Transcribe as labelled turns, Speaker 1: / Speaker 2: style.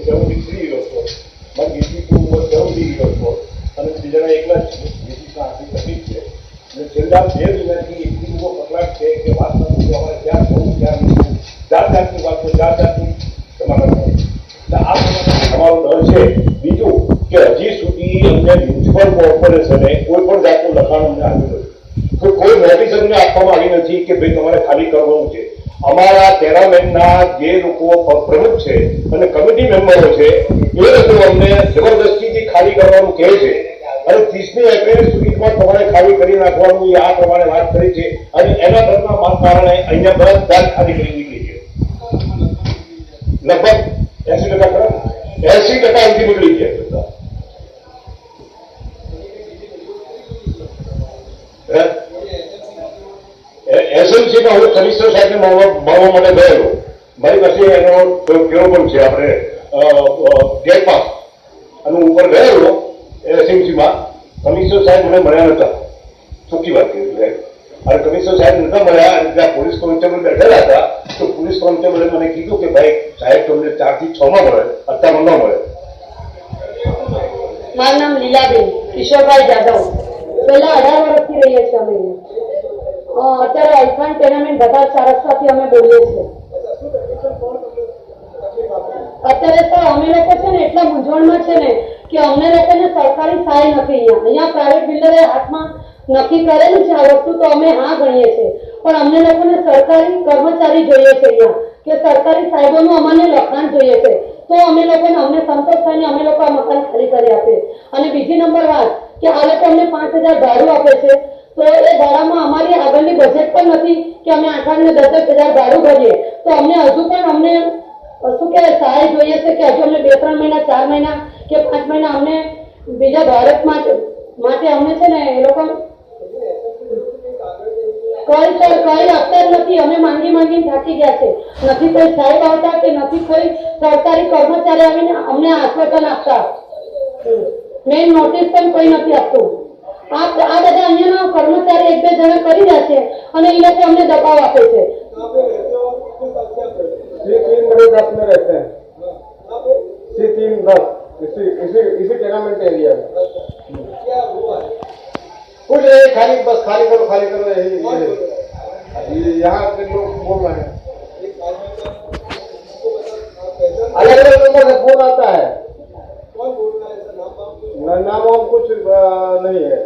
Speaker 1: 73 years old. My GC2 was 70 years old. અને બીજાના એકલા જ GC આટલી તકલીફ છે અને છેલ્લા 2 મહિનાથી એટલી બધો કકળાટ છે કે વાત ન પૂછો. અમારે ક્યાં જવું ક્યાં નહીં, જાતની વાતો, જાતની તમારા આ તમારો ડર છે. બીજું કે હજી સુધી અમને મ્યુનિસિપલ કોર્પોરેશને કોઈ પણ જાતનું લખાણ અમને આવ્યું નથી, કોઈ નોટિસ અમને આપવામાં આવી નથી કે ભાઈ તમારે ખાલી કરવાનું છે. અમારા ટેરામેનના જે લોકો પ્રમુખ છે અને કમિટી મેમ્બરો છે એ લોકો અમને જબરદસ્તીથી ખાલી કરવાનું કહે છે અને 30મી એપ્રિલ સુધીમાં તમારે ખાલી કરી નાખવાનું એ આ પ્રમાણે વાત કરી છે અને એના ડરના કારણે અહીંયા બધા ખાલી કરી નીકળી છે. લગભગ 80% ખરા, 80% અહીંથી નીકળી ગયા બધા. એસએમસીમાં હું કમિશનર સાહેબને મળવા માટે ગયેલો. મારી પાસે એનો કેવો પણ છે આપણે ગેટ પાસ અને ઉપર ગયેલો એસએમસીમાં. કમિશનર સાહેબ મને મળ્યા નતા, ચોખ્ખી વાત કરી સાહેબ. અને કમિશનર સાહેબ નતા મળ્યા અને ત્યાં પોલીસ કોન્સ્ટેબલ બેઠેલા હતા તો પોલીસ કોન્સ્ટેબલે મને કીધું કે ભાઈ સાહેબ તમને 4 થી 6 માં મળે, અત્યારે ન મળે.
Speaker 2: મારું નામ લીલાબેન કિશોરભાઈ જાદવ. પહેલા 18 વર્ષથી રહીએ છીએ અમે. અત્યારે આઈફાન ટેનામેન્ટ બધા 4 રસ્તાથી અમે બોલીએ છીએ. અત્યારે તો અમે લોકો છે ને એટલા મૂંઝવણમાં છે ને કે અમને લોકોને સરકારી સહાય નથી. અહીંયા પ્રાઇવેટ બિલ્ડરે હાથમાં નક્કી કરેલું છે આ વસ્તુ તો અમે હા ગણીએ છીએ, પણ અમને લોકોને સરકારી કર્મચારી જોઈએ છે અહીંયા કે સરકારી સાહેબોનું અમને લખાણ જોઈએ છે તો અમે લોકોને અમને સંતોષ થાય ને અમે લોકો આ મકાન ખાલી કરી આપીએ. અને બીજી નંબર વાત કે આ લોકો અમને 5000 ભાડું આપે છે તો એ ભાડામાં અમારી આગળની બજેટ પણ નથી કે અમે 8 ને 10,000 ભાડું ભરીએ. તો અમને હજુ પણ અમને શું કહેવાય સહાય જોઈએ છે કે હજુ અમને 2-3 મહિના 4 મહિના કે 5 મહિના અમને બીજા ભારત માટે અમને છે ને એ લોકો કઈ આપતા જ નથી. અમે માંગીને થાકી ગયા છે. નથી કોઈ સાહેબ આવતા કે નથી કોઈ સરકારી કર્મચારી આવીને અમને આશ્વાસન આપતા. મેઇન નોટિસ પણ કોઈ નથી આપતું. આ બધા અહીંયાના કર્મચારી 1-2 જણા કરી રહ્યા છે અને એ લોકો અમને દબાવ આપે છે.
Speaker 3: में रहते हैं C310 इसी टेनामेंट एरिया में कुछ नहीं, खाली बस खाली करो यही यहाँ के लोग बोल रहे हैं. अलग अलग नंबर से फोन आता है. नाम कुछ नहीं है.